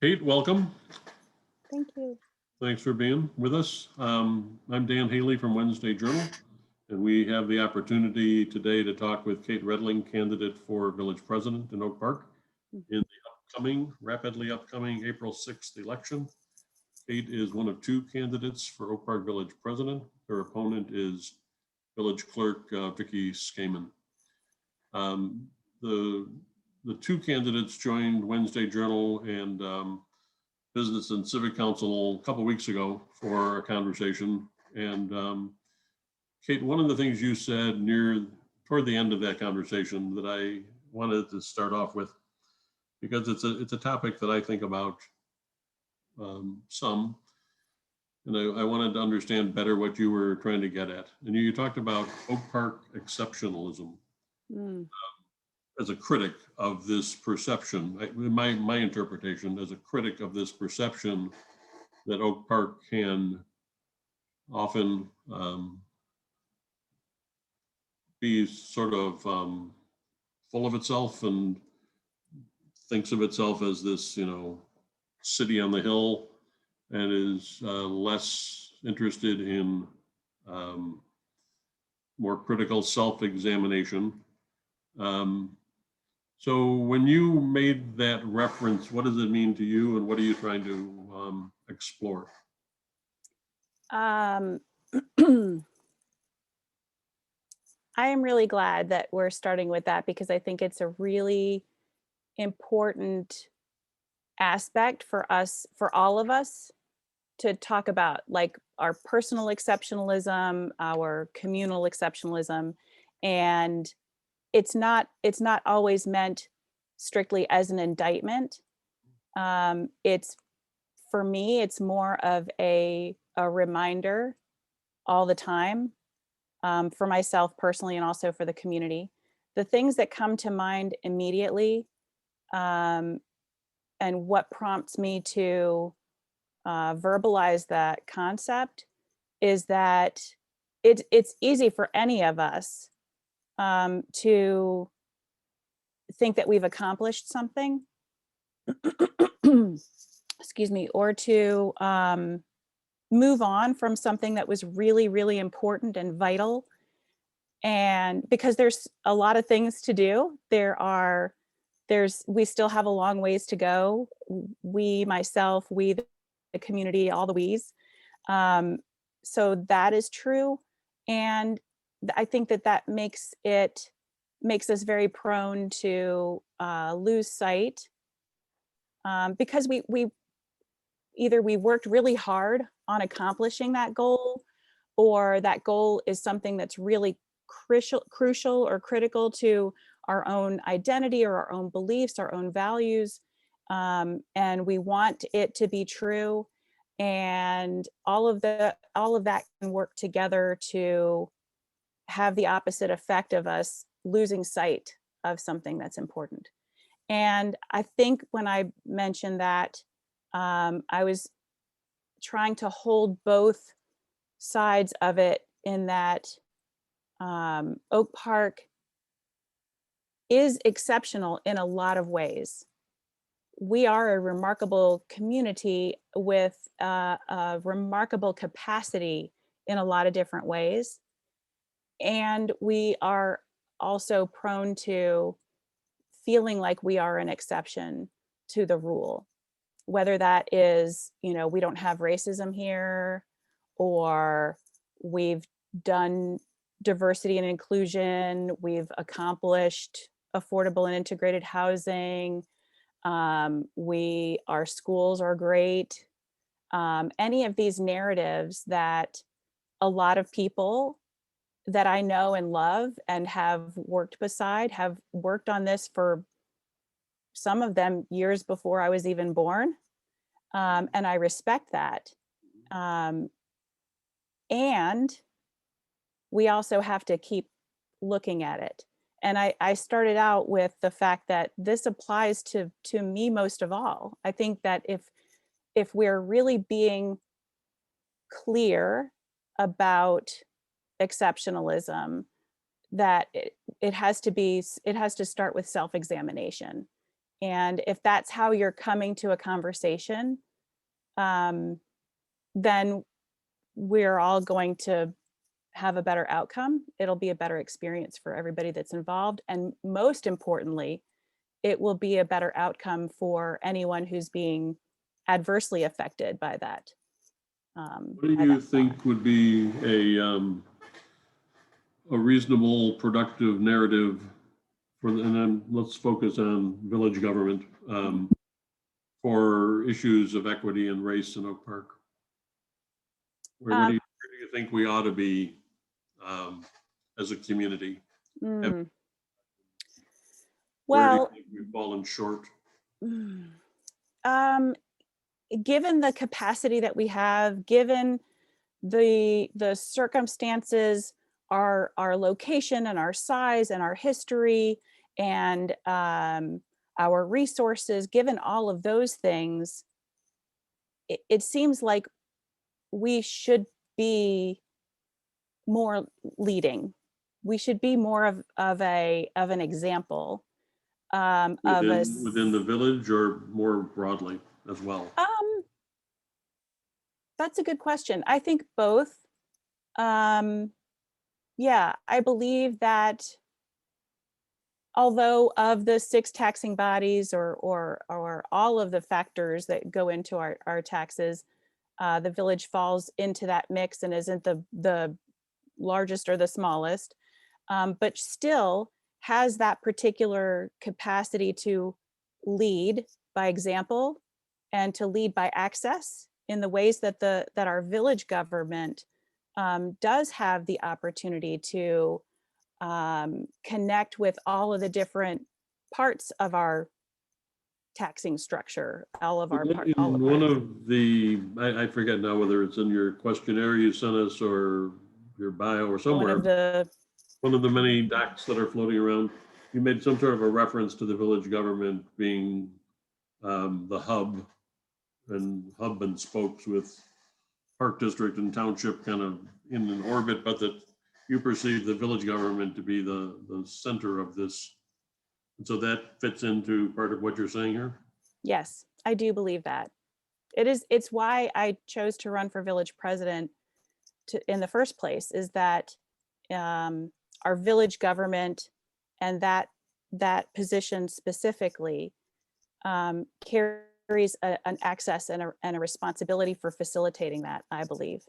Kate, welcome. Thank you. Thanks for being with us. I'm Dan Haley from Wednesday Journal, and we have the opportunity today to talk with Cate Readling, candidate for village president in Oak Park in the rapidly upcoming April 6th election. Cate is one of two candidates for Oak Park Village President. Her opponent is Village Clerk Vicki Scaman. The two candidates joined Wednesday Journal and Business and Civic Council a couple of weeks ago for a conversation. And Cate, one of the things you said toward the end of that conversation that I wanted to start off with, because it's a topic that I think about some, and I wanted to understand better what you were trying to get at. And you talked about Oak Park exceptionalism as a critic of this perception. My interpretation as a critic of this perception that Oak Park can often be sort of full of itself and thinks of itself as this, city on the hill, and is less interested in more critical self-examination. So when you made that reference, what does it mean to you, and what are you trying to explore? I am really glad that we're starting with that, because I think it's a really important aspect for us, for all of us, to talk about, like our personal exceptionalism, our communal exceptionalism. And it's not always meant strictly as an indictment. It's, for me, it's more of a reminder all the time, for myself personally and also for the community. The things that come to mind immediately, and what prompts me to verbalize that concept, is that it's easy for any of us to think that we've accomplished something, excuse me, or to move on from something that was really, really important and vital. And because there's a lot of things to do, we still have a long ways to go. We, myself, we, the community, all the we's. So that is true. And I think that makes us very prone to lose sight, because we either we worked really hard on accomplishing that goal, or that goal is something that's really crucial or critical to our own identity or our own beliefs, our own values, and we want it to be true. And all of that can work together to have the opposite effect of us losing sight of something that's important. And I think when I mentioned that, I was trying to hold both sides of it, in that Oak Park is exceptional in a lot of ways. We are a remarkable community with a remarkable capacity in a lot of different ways. And we are also prone to feeling like we are an exception to the rule, whether that is, we don't have racism here, or we've done diversity and inclusion, we've accomplished affordable and integrated housing, our schools are great. Any of these narratives that a lot of people that I know and love and have worked on this for some of them years before I was even born. And I respect that. And we also have to keep looking at it. And I started out with the fact that this applies to me most of all. I think that if we're really being clear about exceptionalism, that it has to start with self-examination. And if that's how you're coming to a conversation, then we're all going to have a better outcome. It'll be a better experience for everybody that's involved. And most importantly, it will be a better outcome for anyone who's being adversely affected by that. What do you think would be a reasonable, productive narrative for, and then let's focus on village government, for issues of equity and race in Oak Park? Where do you think we ought to be as a community? Where Well, do you think we've fallen short? Given the capacity that we have, given the circumstances, our location and our size and our history and our resources, given all of those things, it seems like we should be more leading. We should be more of an example of Within the village or more broadly as well? That's a good question. I think both. Yeah, I believe that although of the 6 taxing bodies or all of the factors that go into our taxes, the village falls into that mix and isn't the largest or the smallest, but still has that particular capacity to lead by example and to lead by access in the ways that that our village government does have the opportunity to connect with all of the different parts of our taxing structure, all of our part. One of the, I forget now whether it's in your questionnaire you sent us or your bio or somewhere. One of the many docs that are floating around, you made some sort of a reference to the village government being the hub and spokes with Park District and Township kind of in an orbit, but that you perceive the village government to be the center of this. And so that fits into part of what you're saying here? Yes, I do believe that. It's why I chose to run for village president in the first place, is that our village government and that position specifically carries an access and a responsibility for facilitating that, I believe,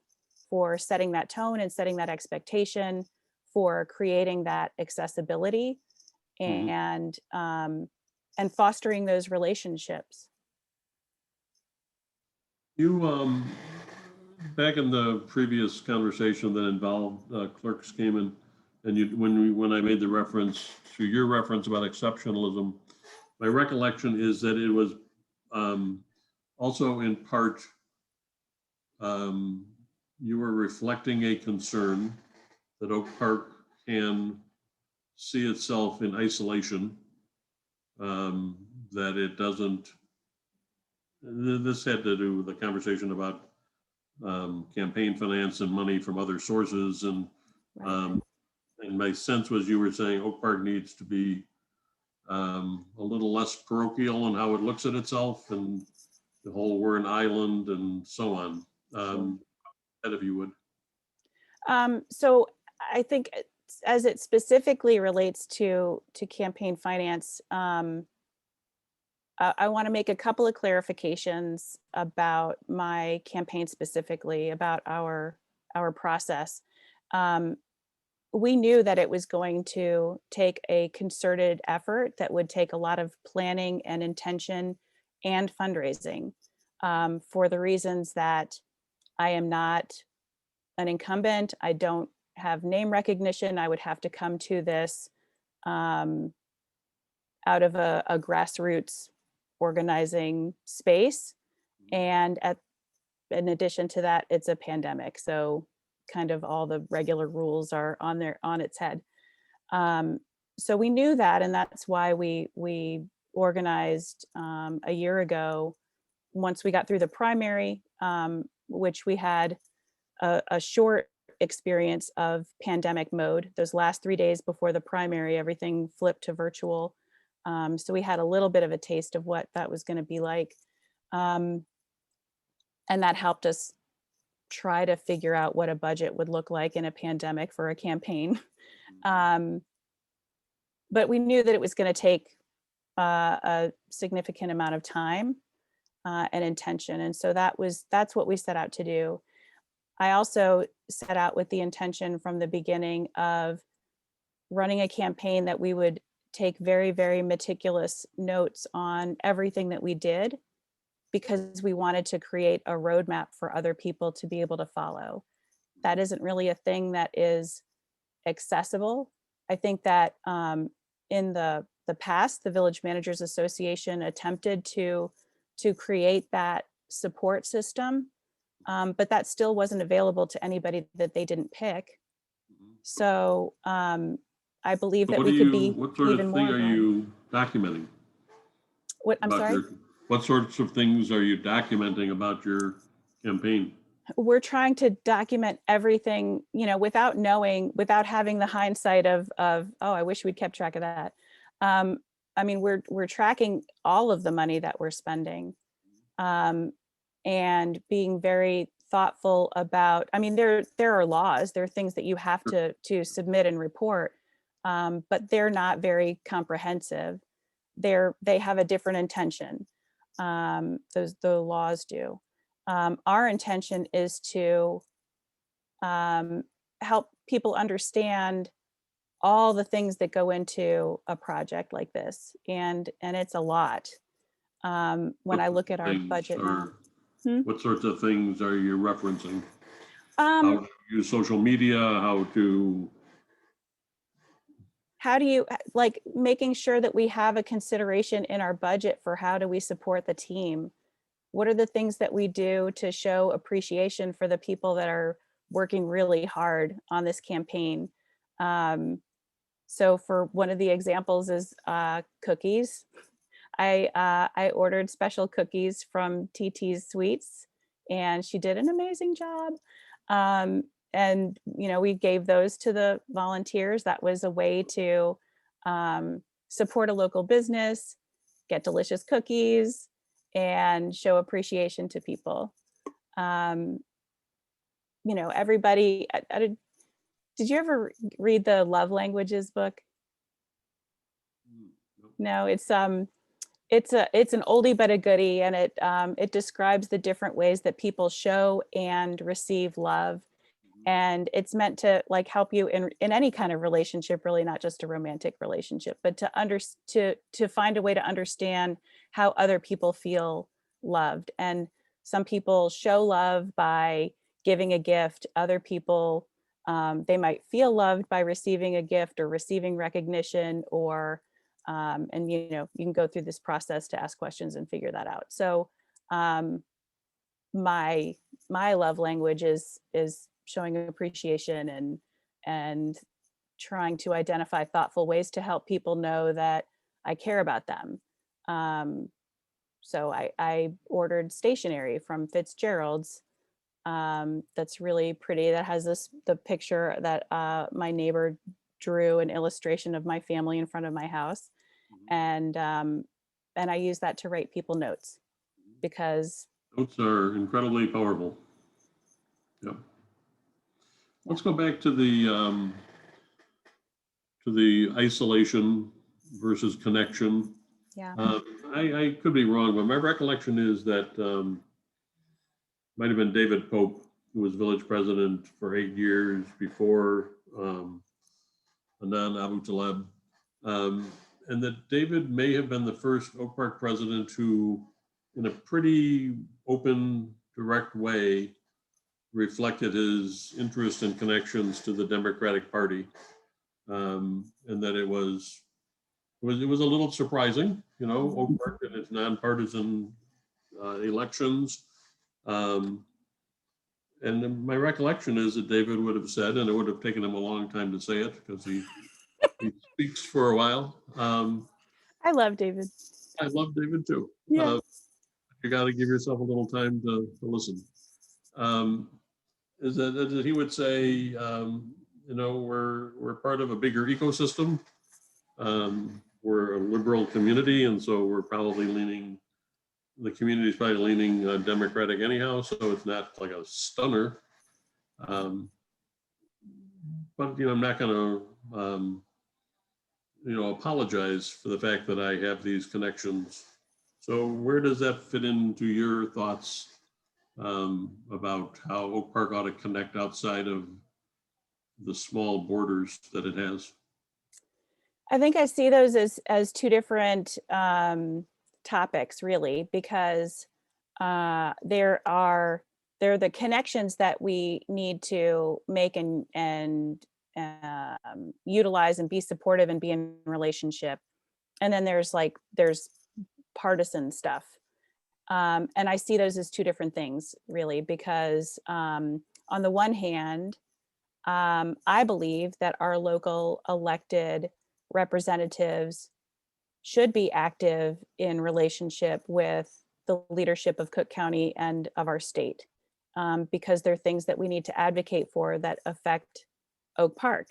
for setting that tone and setting that expectation, for creating that accessibility and fostering those relationships. You, back in the previous conversation that involved Clerk Scaman, and when I made the reference to your reference about exceptionalism, my recollection is that it was also in part you were reflecting a concern that Oak Park can see itself in isolation, that it doesn't. This had to do with the conversation about campaign finance and money from other sources. And my sense was you were saying Oak Park needs to be a little less parochial in how it looks at itself, and the whole we're an island and so on. That if you would. So I think as it specifically relates to campaign finance, I want to make a couple of clarifications about my campaign, specifically about our process. We knew that it was going to take a concerted effort that would take a lot of planning and intention and fundraising, for the reasons that I am not an incumbent. I don't have name recognition. I would have to come to this out of a grassroots organizing space. And in addition to that, it's a pandemic. So kind of all the regular rules are on its head. So we knew that, and that's why we organized a year ago, once we got through the primary, which we had a short experience of pandemic mode. Those last 3 days before the primary, everything flipped to virtual. So we had a little bit of a taste of what that was going to be like. And that helped us try to figure out what a budget would look like in a pandemic for a campaign. But we knew that it was going to take a significant amount of time and intention. And so that's what we set out to do. I also set out with the intention from the beginning of running a campaign that we would take very, very meticulous notes on everything that we did, because we wanted to create a roadmap for other people to be able to follow. That isn't really a thing that is accessible. I think that in the past, the Village Managers Association attempted to create that support system, but that still wasn't available to anybody that they didn't pick. So I believe that we could be what sort even of more thing are broad. you documenting? I'm about sorry? What sorts of things are you documenting about your campaign? We're trying to document everything, without knowing, without having the hindsight of, oh, I wish we'd kept track of that. I mean, we're tracking all of the money that we're spending, and being very thoughtful about, I mean, there are laws, there are things that you have to submit and report, but they're not very comprehensive. They have a different intention. The laws do. Our intention is to help people understand all the things that go into a project like this, and it's a lot. When I look at our budget now. What sorts of things are you referencing? How Um, to use social media, how do you, like, making sure that we have a consideration in our budget for how do we support the team? What are the things that we do to show appreciation for the people that are working really hard on this campaign? So for one of the examples is cookies. I ordered special cookies from TT's Sweets, and she did an amazing job. And we gave those to the volunteers. That was a way to support a local business, get delicious cookies, and show appreciation to people. Everybody. Did you ever read the Love Languages book? No, it's an oldie but a goodie, and it describes the different ways that people show and receive love, and it's meant to, like, help you in any kind of relationship, really, not just a romantic relationship, but to find a way to understand how other people feel loved. And some people show love by giving a gift. Other people, they might feel loved by receiving a gift or receiving recognition, or and you can go through this process to ask questions and figure that out. So my love language is showing appreciation and trying to identify thoughtful ways to help people know that I care about them. So I ordered stationery from Fitzgerald's, that's really pretty, that has the picture that my neighbor drew, an illustration of my family in front of my house. And I use that to write people notes, because notes are incredibly powerful. Yeah. Let's go back to the isolation versus connection. yeah. I could be wrong, but my recollection is that might have been David Pope, who was village president for 8 years before Anan Abu Taleb. And that David may have been the first Oak Park president who, in a pretty open, direct way, reflected his interest and connections to the Democratic Party. And that it was a little surprising, Oak Park and its nonpartisan elections. And my recollection is that David would have said, and it would have taken him a long time to say it because he speaks for a while. I love David. I love David too. Yeah. You got to give yourself a little time to listen. Is that he would say, we're part of a bigger ecosystem. we're a liberal community, and so we're probably leaning, the community's probably leaning Democratic anyhow, so it's not like a stunner. But, I'm not going to, apologize for the fact that I have these connections. So where does that fit into your thoughts about how Oak Park ought to connect outside of the small borders that it has? I think I see those as two different topics, really, because there are the connections that we need to make and utilize and be supportive and be in relationship, and then there's partisan stuff, and I see those as two different things, really, because on the one hand, I believe that our local elected representatives should be active in relationship with the leadership of Cook County and of our state, because there are things that we need to advocate for that affect Oak Park.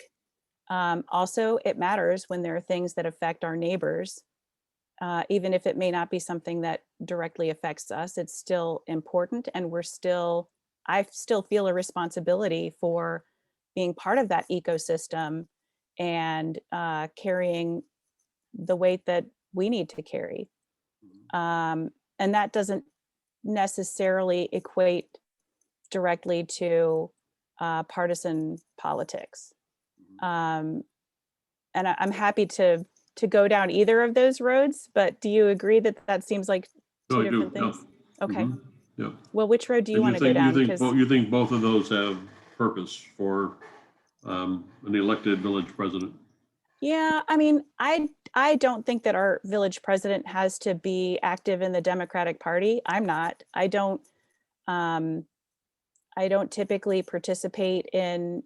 Also, it matters when there are things that affect our neighbors, even if it may not be something that directly affects us. It's still important, and I still feel a responsibility for being part of that ecosystem and carrying the weight that we need to carry. And that doesn't necessarily equate directly to partisan politics. And I'm happy to go down either of those roads, but do you agree that that seems like No, two I do. different things? Yeah. Okay. Yeah. Well, which road do you And want to go down? you think both of those have purpose for an elected village president? Yeah, I mean, I don't think that our village president has to be active in the Democratic Party. I'm not. I don't typically participate in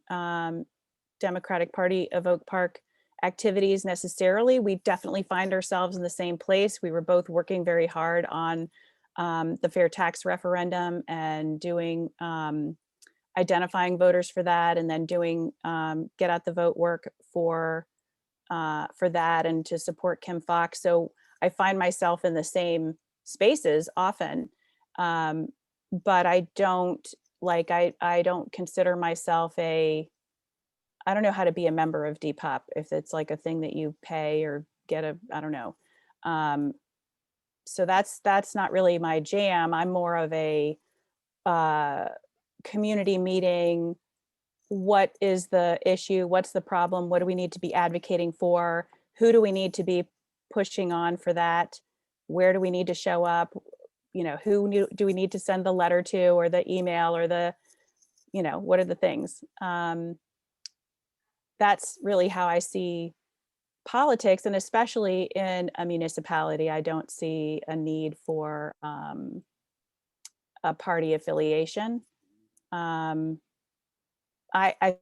Democratic Party of Oak Park activities necessarily. We definitely find ourselves in the same place. We were both working very hard on the fair tax referendum and doing identifying voters for that, and then doing get out the vote work for that and to support Kim Fox. So I find myself in the same spaces often, but I don't I don't consider myself I don't know how to be a member of Depop, if it's like a thing that you pay or get I don't know. So that's not really my jam. I'm more of a community meeting. What is the issue? What's the problem? What do we need to be advocating for? Who do we need to be pushing on for that? Where do we need to show up? Who do we need to send the letter to, or the email, or what are the things? That's really how I see politics, and especially in a municipality, I don't see a need for a party affiliation. I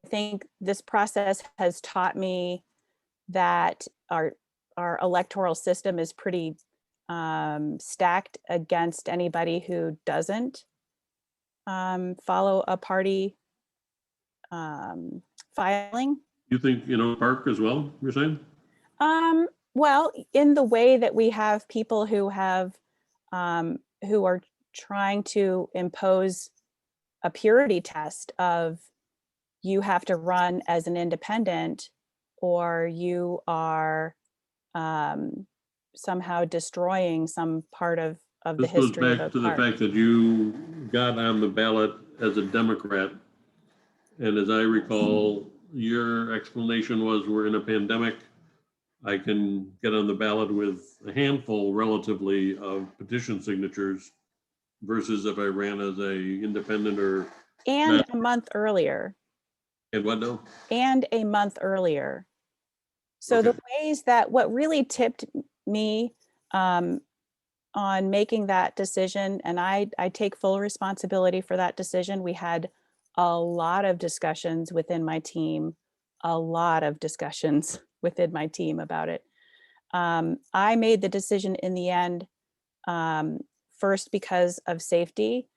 think this process has taught me that our electoral system is pretty stacked against anybody who doesn't follow a party filing. You think, Park as well, you're saying? Well, in the way that we have people who are trying to impose a purity test of, you have to run as an independent, or you are somehow destroying some part of the This goes history of back Oak to the Park. fact that you got on the ballot as a Democrat. And as I recall, your explanation was, we're in a pandemic. I can get on the ballot with a handful, relatively, of petition signatures versus if I ran as a independent or And not. a month earlier. And what now? And a month earlier. So Okay. the ways that what really tipped me on making that decision, and I take full responsibility for that decision. We had a lot of discussions within my team, about it. I made the decision in the end, first because of safety,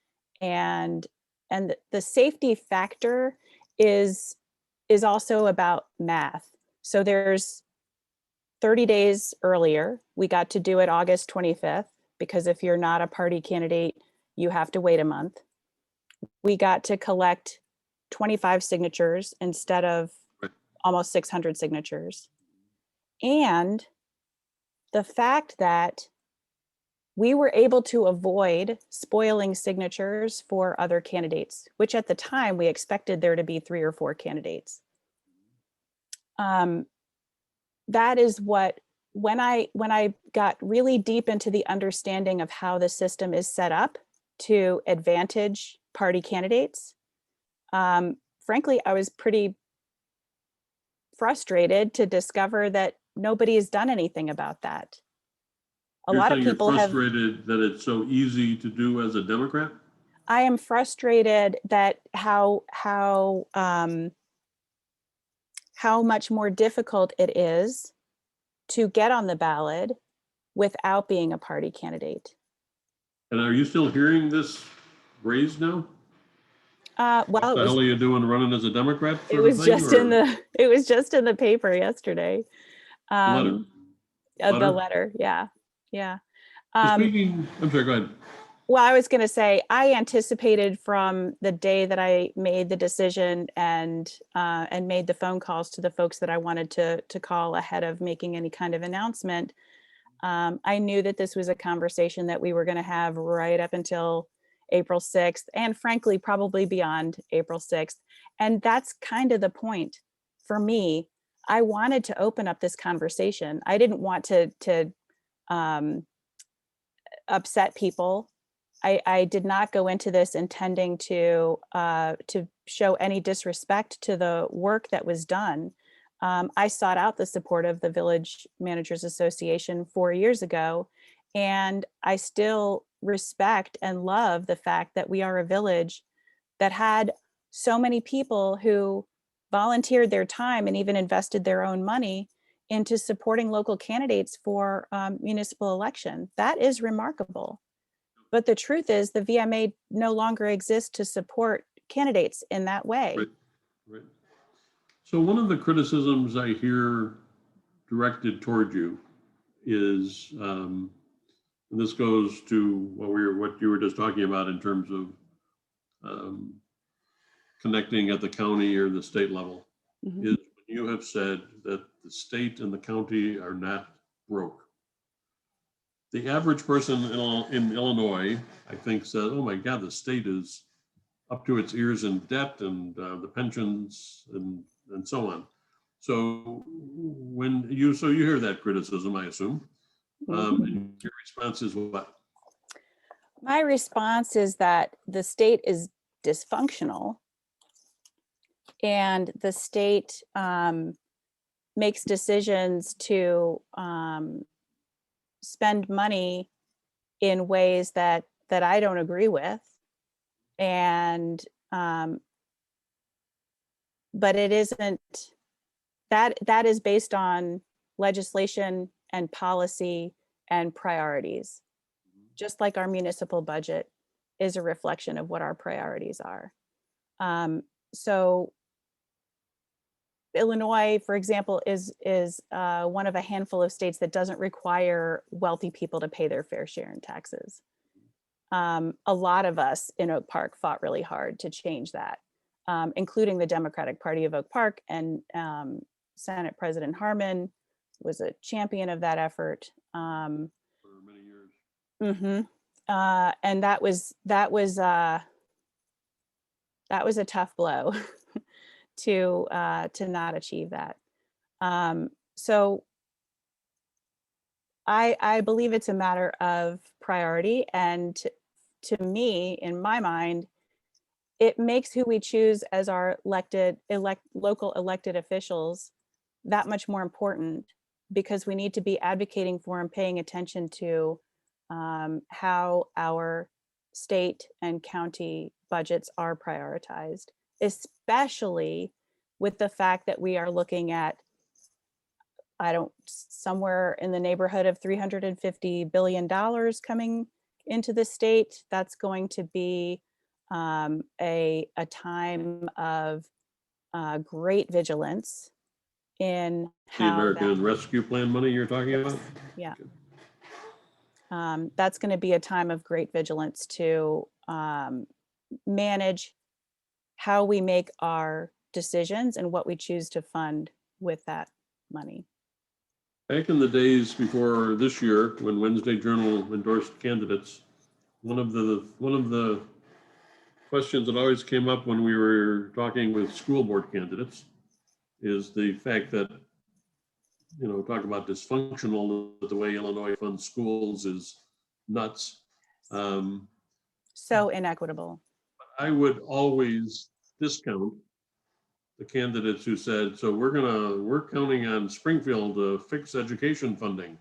and the safety factor is also about math. So there's 30 days earlier. We got to do it August 25th, because if you're not a party candidate, you have to wait a month. We got to collect 25 signatures instead of Right. almost 600 signatures. And the fact that we were able to avoid spoiling signatures for other candidates, which at the time we expected there to be 3 or 4 candidates. That is what, when I got really deep into the understanding of how the system is set up to advantage party candidates, frankly, I was pretty frustrated to discover that nobody has done anything about that. A You're lot of saying you're people have. frustrated that it's so easy to do as a Democrat? I am frustrated that how much more difficult it is to get on the ballot without being a party candidate. And are you still hearing this raised now? Well, What the hell are you doing running as a Democrat it sort of was thing? just Or in the paper yesterday. letter? The letter, yeah. So speaking, I'm sorry, go ahead. Well, I was going to say, I anticipated from the day that I made the decision and made the phone calls to the folks that I wanted to call ahead of making any kind of announcement. I knew that this was a conversation that we were going to have right up until April 6th, and frankly, probably beyond April 6th. And that's kind of the point for me. I wanted to open up this conversation. I didn't want to upset people. I did not go into this intending to show any disrespect to the work that was done. I sought out the support of the Village Managers Association 4 years ago, and I still respect and love the fact that we are a village that had so many people who volunteered their time and even invested their own money into supporting local candidates for municipal election. That is remarkable. But the truth is the VMA no longer exists to support candidates in that way. Right, right. So one of the criticisms I hear directed toward you is, and this goes to what you were just talking about in terms of connecting at the county or the state level, Mhm. is when you have said that the state and the county are not broke. The average person in Illinois, I think, says, "Oh my God, the state is up to its ears in debt and the pensions and so on." So you hear that criticism, I assume, and your response is what? My response is that the state is dysfunctional, and the state makes decisions to spend money in ways that I don't agree with, and but it isn't that is based on legislation and policy and priorities, just like our municipal budget is a reflection of what our priorities are. So Illinois, for example, is one of a handful of states that doesn't require wealthy people to pay their fair share in taxes. A lot of us in Oak Park fought really hard to change that, including the Democratic Party of Oak Park, and Senate President Harmon was a champion of that effort. For many years. And that was a tough blow to not achieve that. So I believe it's a matter of priority, and to me, in my mind, it makes who we choose as our local elected officials that much more important, because we need to be advocating for and paying attention to how our state and county budgets are prioritized, especially with the fact that we are looking at, somewhere in the neighborhood of $350 billion coming into the state. That's going to be a time of great vigilance in The how American Rescue Plan money you're talking about? yeah. Okay. That's going to be a time of great vigilance to manage how we make our decisions and what we choose to fund with that money. Back in the days before this year, when Wednesday Journal endorsed candidates, one of the questions that always came up when we were talking with school board candidates is the fact that, talk about dysfunctional, the way Illinois funds schools is nuts. So inequitable. I would always discount the candidates who said, so we're counting on Springfield to fix education funding.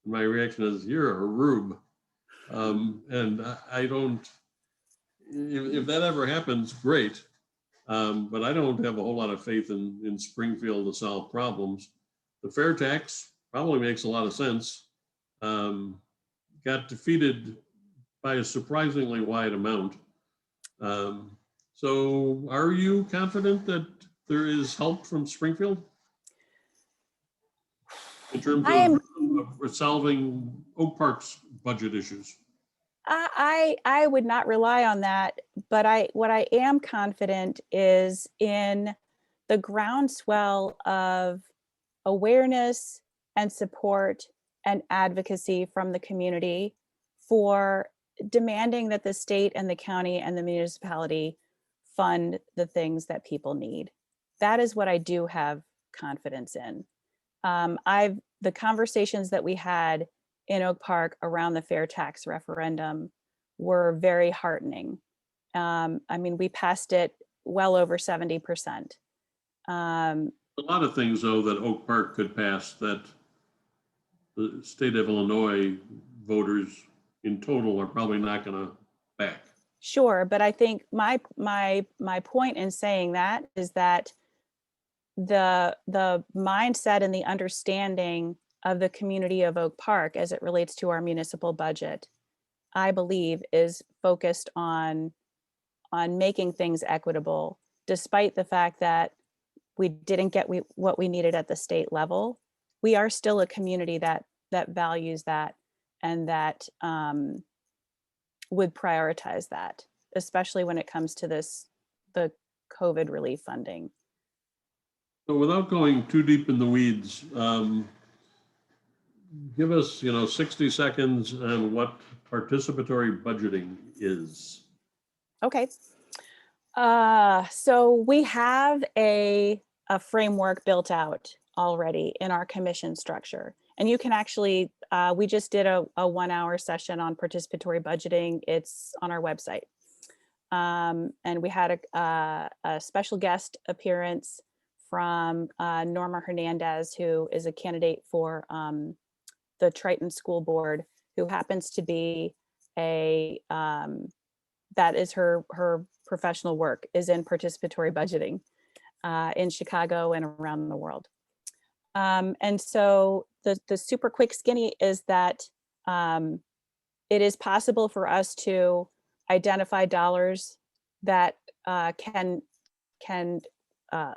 And my reaction is, you're a rube. And I don't, if that ever happens, great. But I don't have a whole lot of faith in Springfield to solve problems. The fair tax probably makes a lot of sense. Got defeated by a surprisingly wide amount. So are you confident that there is help from Springfield in terms of solving Oak Park's budget issues? I would not rely on that, but what I am confident is in the groundswell of awareness and support and advocacy from the community for demanding that the state and the county and the municipality fund the things that people need. That is what I do have confidence in. The conversations that we had in Oak Park around the fair tax referendum were very heartening. We passed it well over 70%. A lot of things, though, that Oak Park could pass that the state of Illinois voters in total are probably not going to back. Sure, but I think my point in saying that is that the mindset and the understanding of the community of Oak Park as it relates to our municipal budget, I believe, is focused on making things equitable, despite the fact that we didn't get what we needed at the state level. We are still a community that values that and that would prioritize that, especially when it comes to the COVID relief funding. So without going too deep in the weeds, give us 60 seconds on what participatory budgeting is. Okay. So we have a framework built out already in our commission structure. And you can actually, we just did a 1-hour session on participatory budgeting. It's on our website. And we had a special guest appearance from Norma Hernandez, who is a candidate for the Triton School Board, who happens to be that is her professional work is in participatory budgeting in Chicago and around the world. And so the super quick skinny is that it is possible for us to identify dollars that can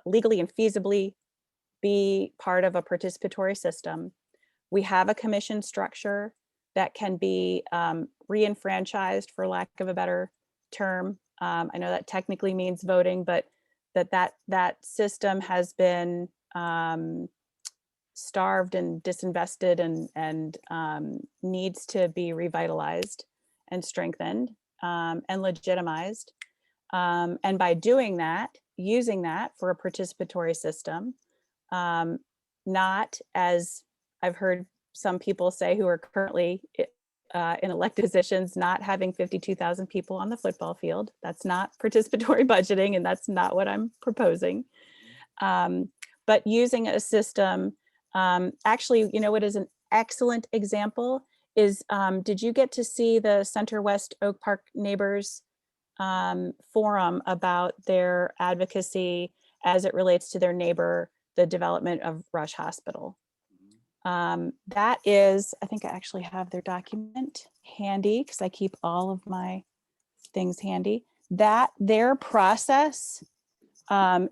legally and feasibly be part of a participatory system. We have a commission structure that can be re-enfranchised, for lack of a better term. I know that technically means voting, but that system has been starved and disinvested and needs to be revitalized and strengthened and legitimized. And by doing that, using that for a participatory system, not, as I've heard some people say who are currently in elected positions, not having 52,000 people on the football field. That's not participatory budgeting, and that's not what I'm proposing. But using a system, actually, what is an excellent example is, did you get to see the Center West Oak Park Neighbors forum about their advocacy as it relates to their neighbor, the development of Rush Hospital? That is, I think I actually have their document handy because I keep all of my things handy. That their process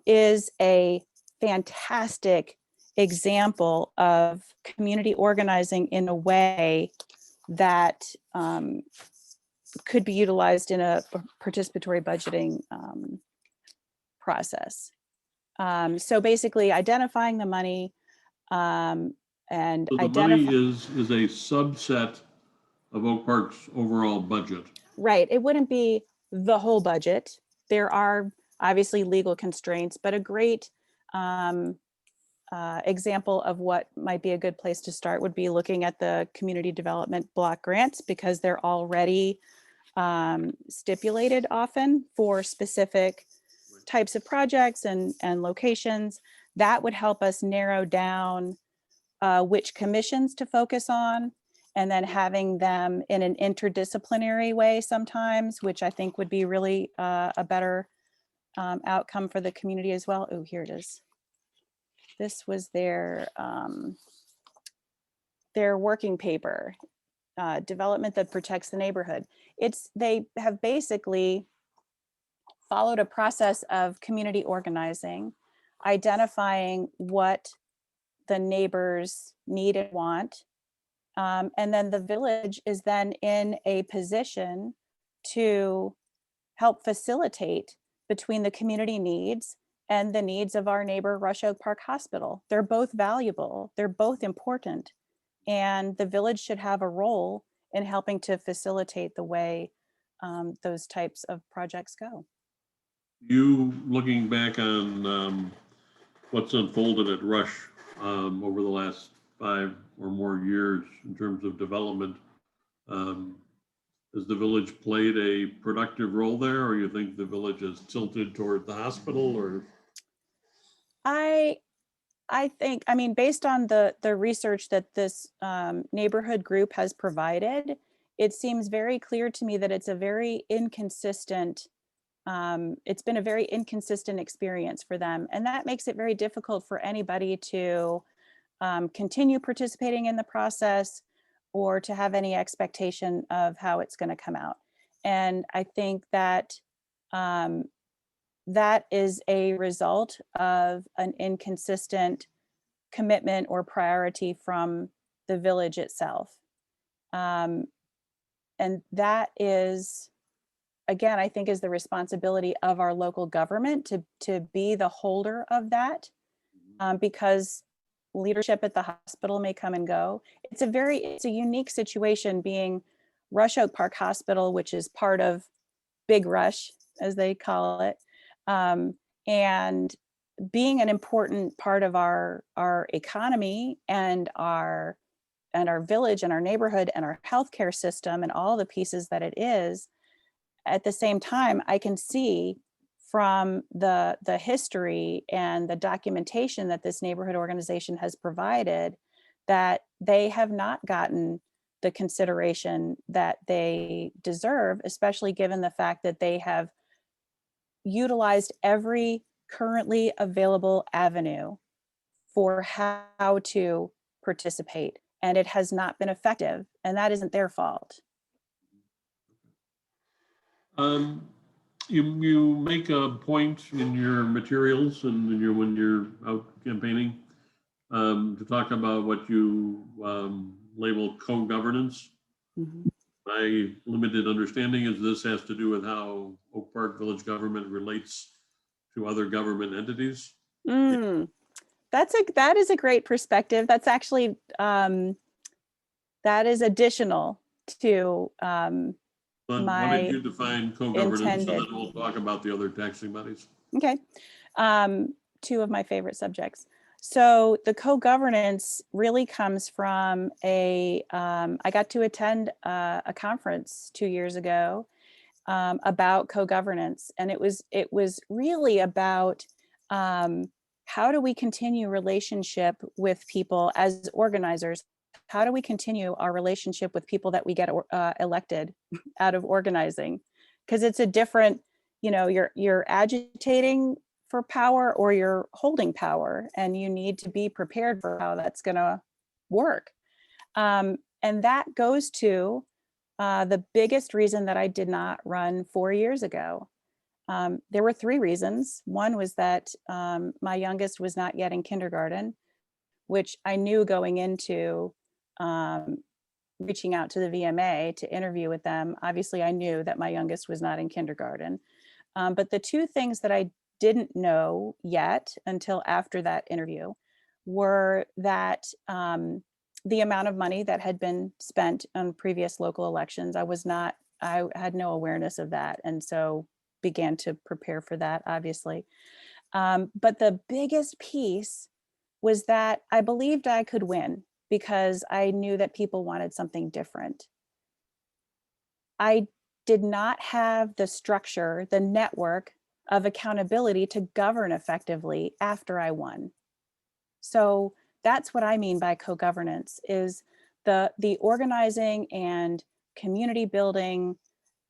is a fantastic example of community organizing in a way that could be utilized in a participatory budgeting process. So basically identifying the money and So the money is a subset of Oak Park's overall budget. Right. It wouldn't be the whole budget. There are obviously legal constraints, but a great example of what might be a good place to start would be looking at the community development block grants, because they're already stipulated often for specific types of projects and locations. That would help us narrow down which commissions to focus on, and then having them in an interdisciplinary way sometimes, which I think would be really a better outcome for the community as well. Oh, here it is. This was their working paper, development that protects the neighborhood. They have basically followed a process of community organizing, identifying what the neighbors need and want. And then the village is then in a position to help facilitate between the community needs and the needs of our neighbor Rush Oak Park Hospital. They're both valuable, they're both important, and the village should have a role in helping to facilitate the way those types of projects go. You looking back on what's unfolded at Rush over the last 5 or more years in terms of development, has the village played a productive role there, or you think the village has tilted toward the hospital? Or I think, I mean, based on the research that this neighborhood group has provided, it seems very clear to me that it's a very inconsistent, it's been a very inconsistent experience for them. And that makes it very difficult for anybody to continue participating in the process or to have any expectation of how it's going to come out. And I think that that is a result of an inconsistent commitment or priority from the village itself. And that is, again, I think is the responsibility of our local government to be the holder of that, because leadership at the hospital may come and go. It's a unique situation being Rush Oak Park Hospital, which is part of Big Rush, as they call it, and being an important part of our economy and our village and our neighborhood and our healthcare system and all the pieces that it is. At the same time, I can see from the history and the documentation that this neighborhood organization has provided that they have not gotten the consideration that they deserve, especially given the fact that they have utilized every currently available avenue for how to participate, and it has not been effective, and that isn't their fault. You make a point in your materials and when you're out campaigning to talk about what you label co-governance. Mm-hmm. My limited understanding is this has to do with how Oak Park Village government relates to other government entities. That is a great perspective. That's actually that is additional to Why did you define co-governance? intended. And then we'll talk about the other taxing bodies. Okay. Two of my favorite subjects. So the co-governance really comes from I got to attend a conference 2 years ago about co-governance, and it was really about how do we continue relationship with people as organizers? How do we continue our relationship with people that we get elected out of organizing? Because it's a different, you're agitating for power or you're holding power, and you need to be prepared for how that's going to work. And that goes to the biggest reason that I did not run 4 years ago. There were 3 reasons. One was that my youngest was not yet in kindergarten. which I knew going into reaching out to the VMA to interview with them. Obviously, I knew that my youngest was not in kindergarten. But the two things that I didn't know yet until after that interview were that the amount of money that had been spent on previous local elections, I had no awareness of that. And so began to prepare for that, obviously. But the biggest piece was that I believed I could win because I knew that people wanted something different. I did not have the structure, the network of accountability to govern effectively after I won. So that's what I mean by co-governance, is the organizing and community building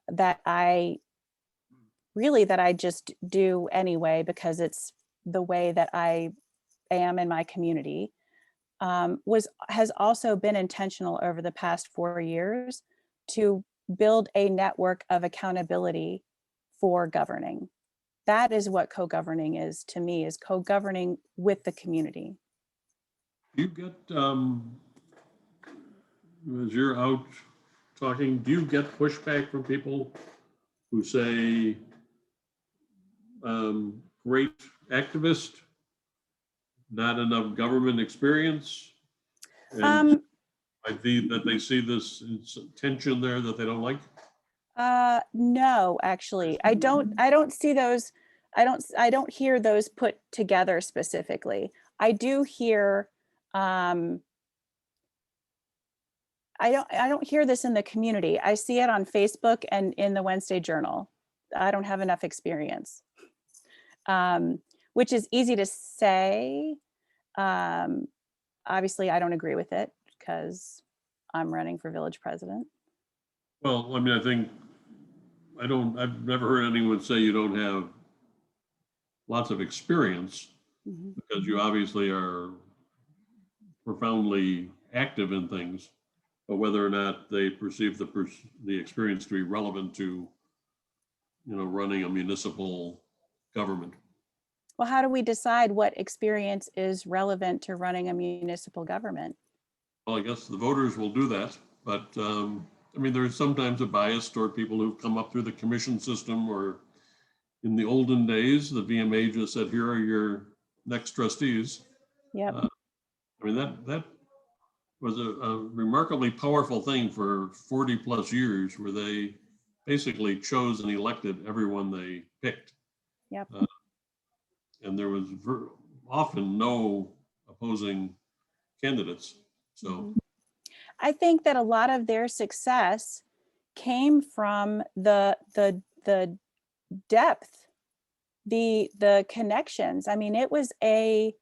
that I just do anyway, because it's the way that I am in my community, has also been intentional over the past 4 years to build a network of accountability for governing. That is what co-governing is to me, is co-governing with the community. You get, as you're out talking, do you get pushback from people who say, great activist, not enough government experience? And that they see this tension there that they don't like? No, actually, I don't see those. I don't hear those put together specifically. I do hear, I don't hear this in the community. I see it on Facebook and in the Wednesday Journal. I don't have enough experience, which is easy to say. Obviously, I don't agree with it because I'm running for village president. Well, I mean, I've never heard anyone say you don't have lots of experience, because you obviously are profoundly active in things, but whether or not they perceive the experience to be relevant to, running a municipal government. Well, how do we decide what experience is relevant to running a municipal government? Well, I guess the voters will do that, but I mean, there's sometimes a bias toward people who've come up through the commission system, or in the olden days, the VMA just said, here are your next trustees. Yep. I mean, that was a remarkably powerful thing for 40 plus years, where they basically chose and elected everyone they picked. Yep. And there was often no opposing candidates. So I think that a lot of their success came from the depth, the connections. I mean, it was a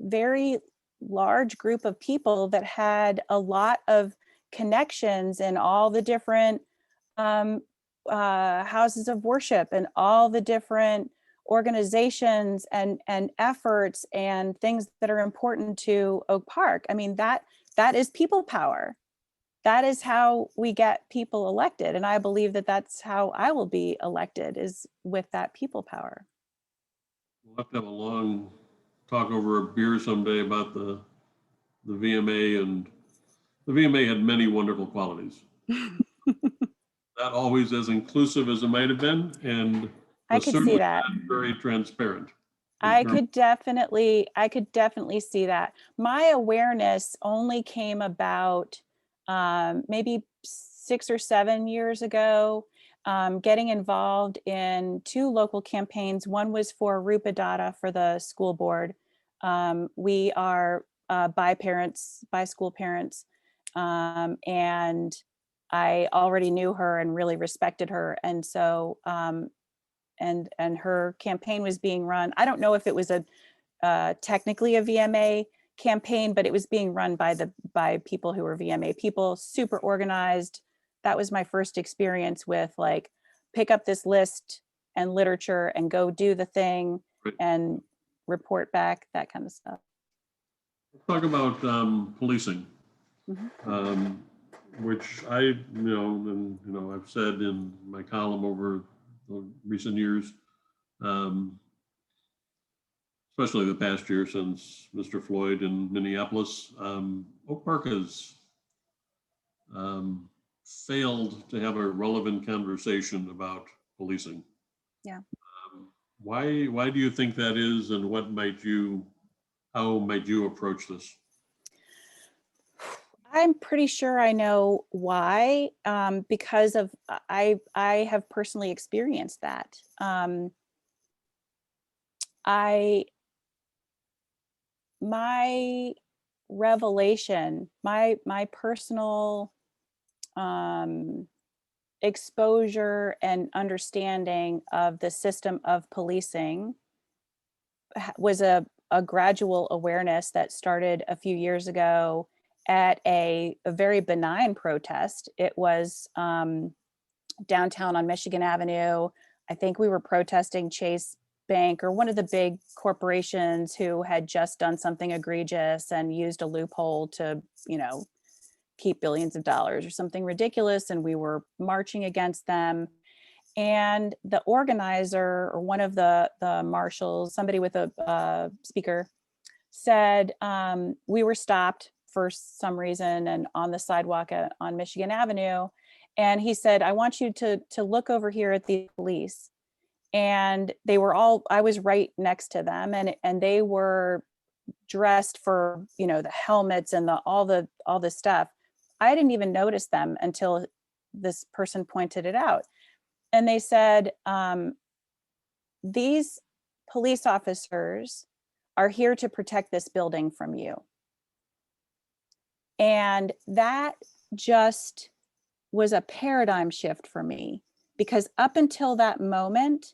very large group of people that had a lot of connections in all the different houses of worship and all the different organizations and efforts and things that are important to Oak Park. I mean, that is people power. That is how we get people elected. And I believe that that's how I will be elected, is with that people power. we'll have to have a long talk over a beer someday about the VMA, and the VMA had many wonderful qualities. Not always as inclusive as it might have been, and I could see that. Very transparent. I could definitely see that. My awareness only came about maybe 6 or 7 years ago, getting involved in 2 local campaigns. One was for Rupa Data for the school board. We are by school parents, and I already knew her and really respected her. And so and her campaign was being run. I don't know if it was technically a VMA campaign, but it was being run by people who were VMA people, super organized. That was my first experience with, like, pick up this list and literature and go do the thing and report back, that kind of stuff. Let's talk about policing, which I've said in my column over the recent years. especially the past year since Mr. Floyd in Minneapolis. Oak Park has failed to have a relevant conversation about policing. Yeah. Why do you think that is, and how might you approach this? I'm pretty sure I know why, because of I have personally experienced that. I my revelation, my personal exposure and understanding of the system of policing was a gradual awareness that started a few years ago at a very benign protest. It was downtown on Michigan Avenue. I think we were protesting Chase Bank, or one of the big corporations who had just done something egregious and used a loophole to, keep billions of dollars or something ridiculous. And we were marching against them. And the organizer, or one of the marshals, somebody with a speaker, said we were stopped for some reason and on the sidewalk on Michigan Avenue. And he said, I want you to look over here at the police. And they were I was right next to them, and they were dressed for, the helmets and all the stuff. I didn't even notice them until this person pointed it out. And they said, these police officers are here to protect this building from you. And that just was a paradigm shift for me, because up until that moment,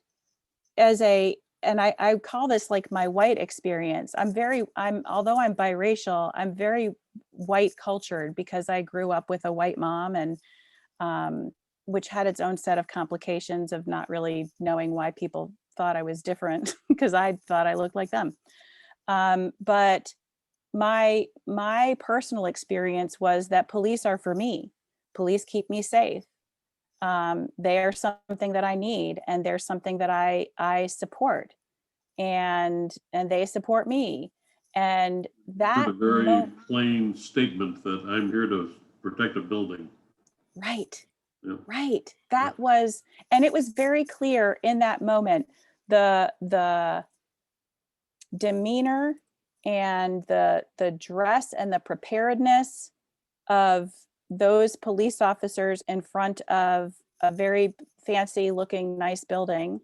and I call this like my white experience. Although I'm biracial, I'm very white cultured, because I grew up with a white mom, and which had its own set of complications of not really knowing why people thought I was different, because I thought I looked like them. But my personal experience was that police are for me. Police keep me safe. They're something that I need, and they're something that I support, and they support me. And that A very plain statement that I'm here to protect a building. Right. Yeah. Right. That was, and it was very clear in that moment, the demeanor and the dress and the preparedness of those police officers in front of a very fancy looking nice building,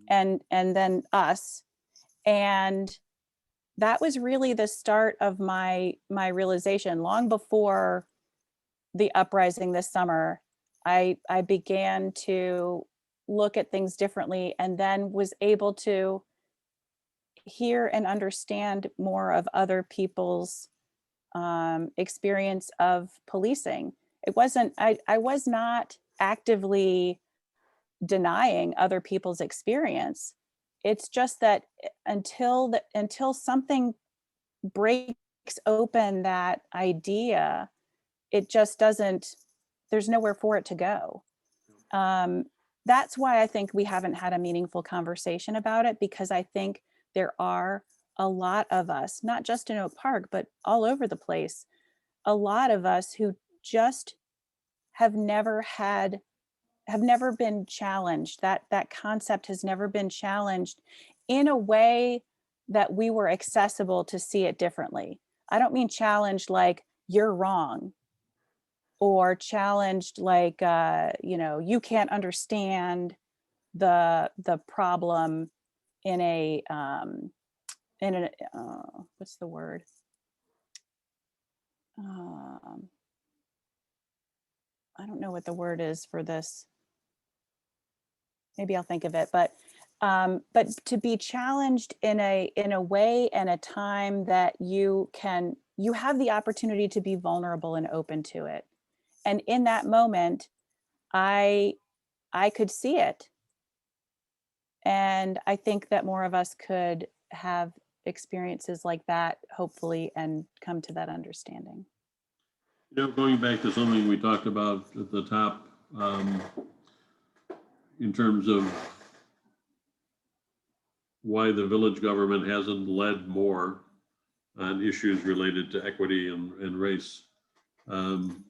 and then us. And that was really the start of my realization. Long before the uprising this summer, I began to look at things differently, and then was able to hear and understand more of other people's experience of policing. It wasn't, I was not actively denying other people's experience. It's just that until something breaks open that idea, it just doesn't, there's nowhere for it to go. That's why I think we haven't had a meaningful conversation about it, because I think there are a lot of us, not just in Oak Park, but all over the place, a lot of us who just have never been challenged. That concept has never been challenged in a way that we were accessible to see it differently. I don't mean challenged like you're wrong, or challenged like you can't understand the problem in a what's the word? I don't know what the word is for this. Maybe I'll think of it, but to be challenged in a way and a time that you have the opportunity to be vulnerable and open to it. And in that moment, I could see it. And I think that more of us could have experiences like that, hopefully, and come to that understanding. Going back to something we talked about at the top, in terms of why the village government hasn't led more on issues related to equity and race. Um,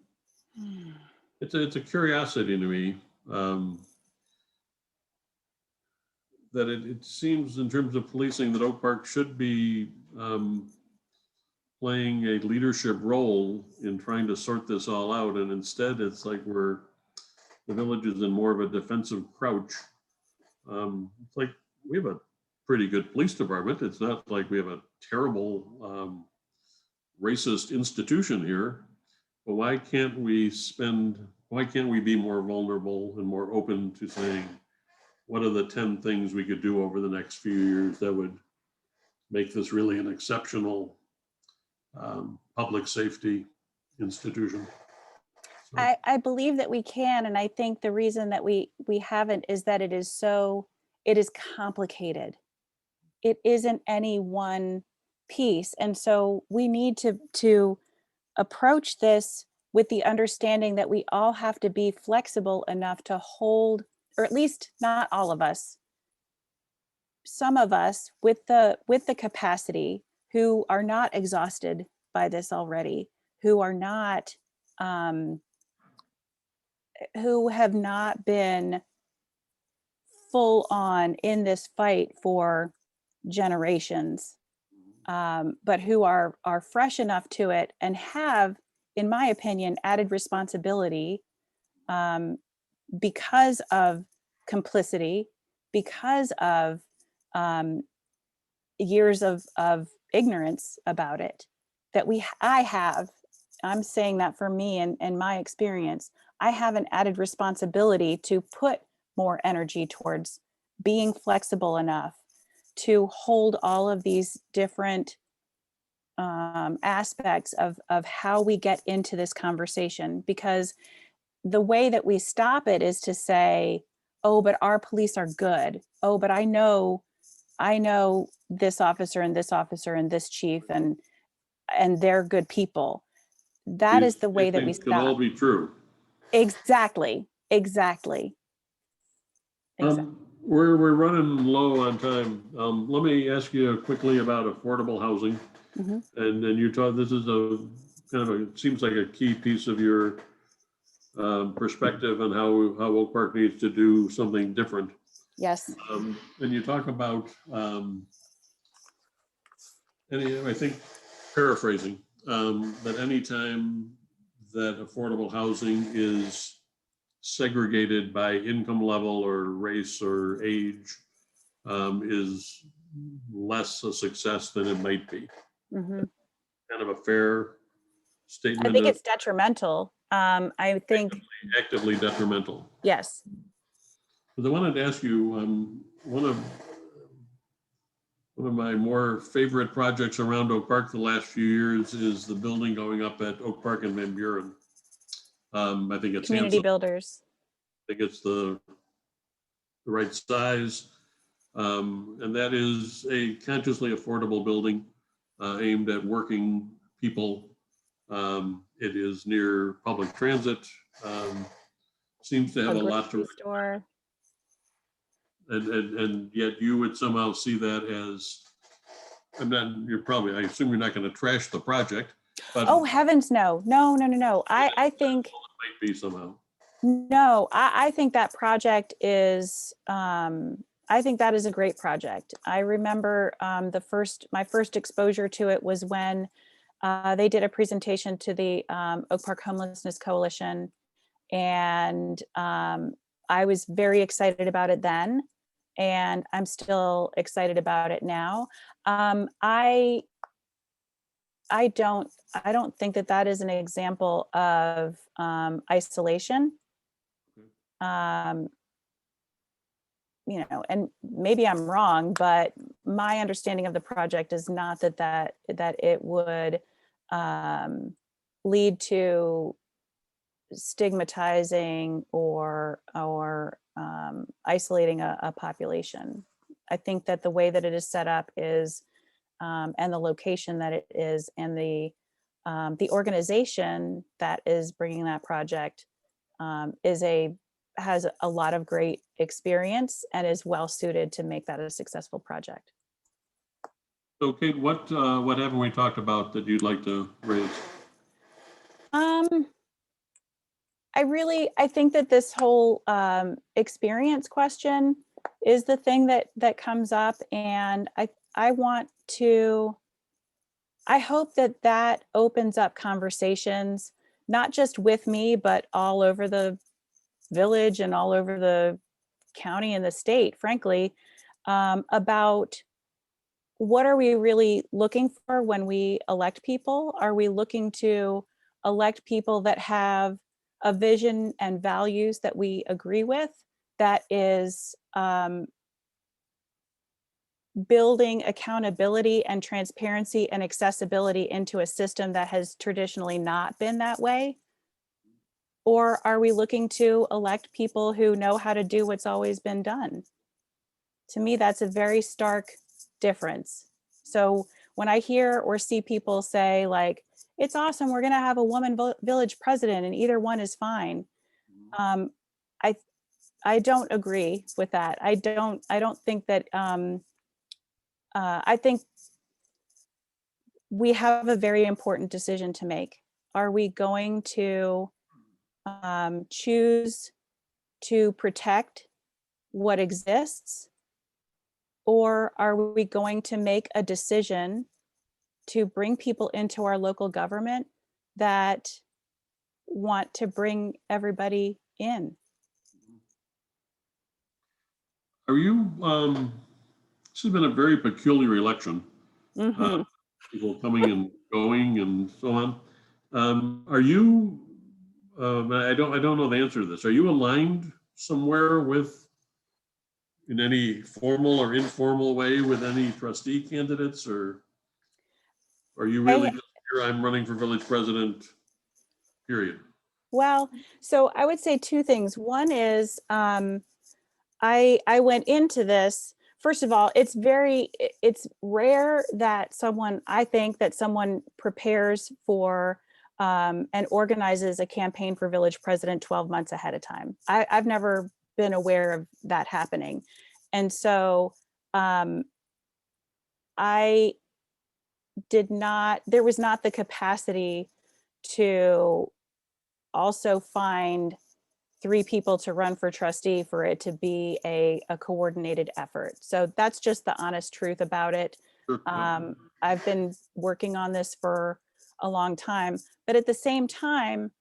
it's a curiosity to me, that it seems in terms of policing that Oak Park should be playing a leadership role in trying to sort this all out. And instead it's like the village is in more of a defensive crouch. It's like we have a pretty good police department. It's not like we have a terrible racist institution here, but why can't we be more vulnerable and more open to saying, what are the 10 things we could do over the next few years that would make this really an exceptional public safety institution? So, I believe that we can, and I think the reason that we haven't is that it is complicated. It isn't any one piece, and so we need to approach this with the understanding that we all have to be flexible enough to hold, or at least not all of us, some of us with the capacity, who are not exhausted by this already, who are not who have not been full on in this fight for generations, but who are fresh enough to it and have, in my opinion, added responsibility, because of complicity, because of years of ignorance about it, that I'm saying that for me and my experience, I have an added responsibility to put more energy towards being flexible enough to hold all of these different aspects of how we get into this conversation. Because the way that we stop it is to say, oh, but our police are good. Oh, but I know this officer and this officer and this chief, and they're good people. That is the way that we things can all stop. be true. Exactly. Exactly. We're running low on time. Let me ask you quickly about affordable housing. Mhm. And then you talk, this is a kind of it seems like a key piece of your perspective on how Oak Park needs to do something different. Yes. And you talk about, I think paraphrasing, that anytime that affordable housing is segregated by income level or race or age, is less a success than it might be. Mhm. Kind of a fair I statement think of it's detrimental. I think, actively detrimental. yes. But I wanted to ask you, one of my more favorite projects around Oak Park the last few years is the building going up at Oak Park and Van Buren. I think it's Community handsome. builders. I think it's the right size. And that is a consciously affordable building aimed at working people. It is near public transit. Seems to have A a lot grocery to, store. and yet you would somehow see that as, I assume you're not going to trash the project, but Oh, heavens, no. No, no, no, no. I think, it might be somehow. no, I think that project is, I think that is a great project. I remember my first exposure to it was when they did a presentation to the Oak Park Homelessness Coalition. And I was very excited about it then. And I'm still excited about it now. I don't think that is an example of isolation. Um, and maybe I'm wrong, but my understanding of the project is not that it would lead to stigmatizing or isolating a population. I think that the way that it is set up is, and the location that it is, and the organization that is bringing that project is a has a lot of great experience and is well suited to make that a successful project. So Kate, what haven't we talked about that you'd like to raise? Um, I think that this whole experience question is the thing that comes up, and I want to, I hope that that opens up conversations, not just with me, but all over the village and all over the county and the state, frankly, about what are we really looking for when we elect people? Are we looking to elect people that have a vision and values that we agree with, that is building accountability and transparency and accessibility into a system that has traditionally not been that way? Or are we looking to elect people who know how to do what's always been done? To me, that's a very stark difference. So when I hear or see people say like, it's awesome, we're gonna have a woman village president and either one is fine. Um, I I don't agree with that. I don't think that, I think we have a very important decision to make. Are we going to choose to protect what exists? Or are we going to make a decision to bring people into our local government that want to bring everybody in? Are you, this has been a very peculiar election, uh, Mhm. people coming and going and so on. Are you, I don't know the answer to this. Are you aligned somewhere with, in any formal or informal way with any trustee candidates, or are you really I, just here, I'm running for village president, period? well, so I would say two things. One is I went into this, first of all, it's rare that someone, I think that someone prepares for and organizes a campaign for village president 12 months ahead of time. I've never been aware of that happening. And so um, I there was not the capacity to also find three people to run for trustee for it to be a coordinated effort. So that's just the honest truth about it. Sure, yeah. I've been working on this for a long time, but at the same time,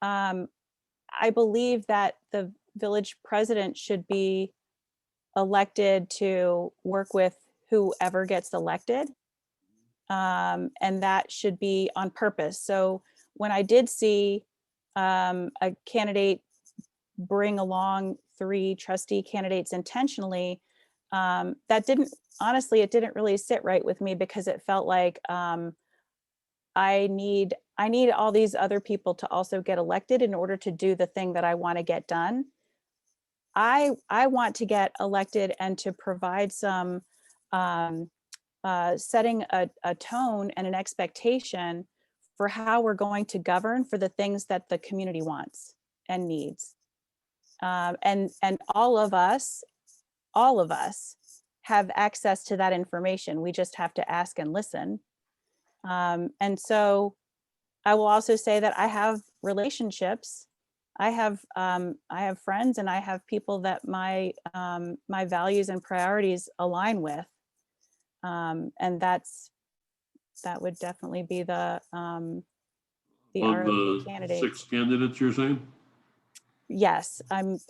um, I believe that the village president should be elected to work with whoever gets elected. And that should be on purpose. So when I did see a candidate bring along three trustee candidates intentionally, that didn't, honestly, it didn't really sit right with me, because it felt like I need all these other people to also get elected in order to do the thing that I want to get done. I want to get elected and to provide some um, setting a tone and an expectation for how we're going to govern for the things that the community wants and needs. And all of us have access to that information. We just have to ask and listen. And so I will also say that I have relationships. I have friends, and I have people that my values and priorities align with. And that would definitely be the Of ROP the 6 candidates. candidates you're saying? Yes,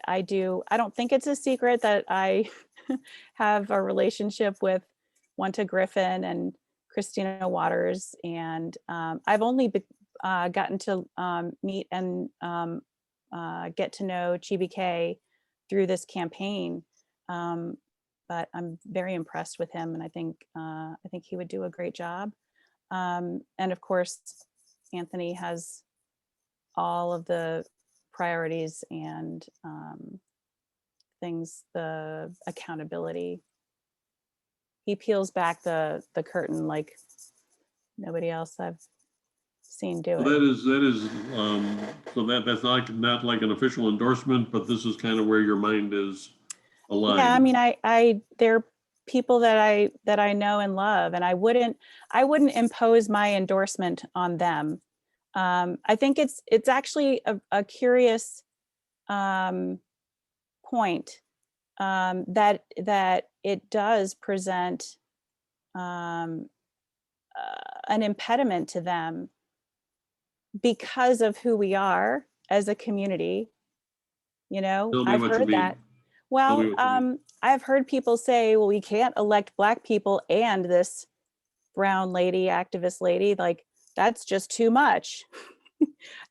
I do. I don't think it's a secret that I have a relationship with Wanta Griffin and Christina Waters, and I've only gotten to meet and get to know Chibi K through this campaign. Um, but I'm very impressed with him, and I think he would do a great job. And of course, Anthony has all of the priorities and things, the accountability. He peels back the curtain like nobody else I've seen do So it. so that's not like an official endorsement, but this is kind of where your mind is aligned. Yeah, I mean, they're people that I know and love, and I wouldn't impose my endorsement on them. I think it's actually a curious point that it does present an impediment to them because of who we are as a community. You know, Tell me I've what you heard mean. that. Tell me Well, what you mean. I've heard people say, well, we can't elect Black people and this brown lady, activist lady, like that's just too much.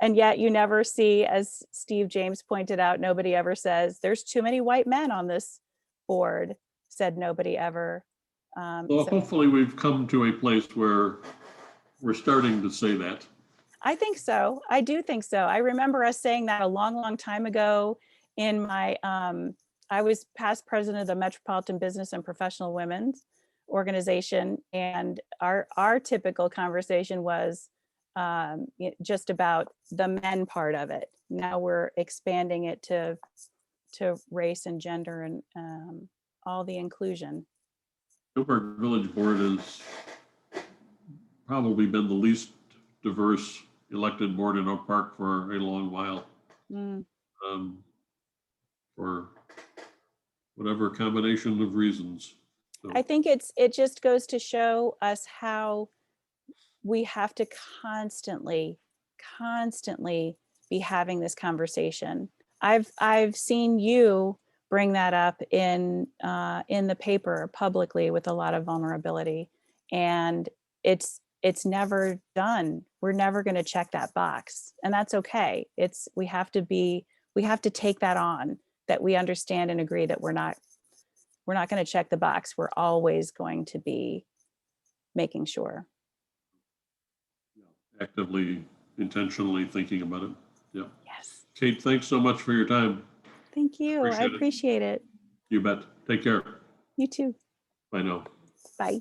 And yet you never see, as Steve James pointed out, nobody ever says there's too many white men on this board, said nobody ever. Well, So hopefully we've come to a place where we're starting to say that. I think so. I do think so. I remember us saying that a long, long time ago in my, I was past president of the Metropolitan Business and Professional Women's Organization. And our typical conversation was just about the men part of it. Now we're expanding it to race and gender and all the inclusion. Oak Park Village Board has probably been the least diverse elected board in Oak Park for a long while. Mm. For whatever combination of reasons. So, I think it just goes to show us how we have to constantly be having this conversation. I've seen you bring that up in the paper publicly with a lot of vulnerability, and it's never done. We're never going to check that box, and that's okay. We have to take that on, that we understand and agree that we're not going to check the box. We're always going to be making sure. actively, intentionally thinking about it. Yeah. Yes. Cate, thanks so much for your time. Thank you. I appreciate it. You bet. Take care. You too. Bye now. Bye.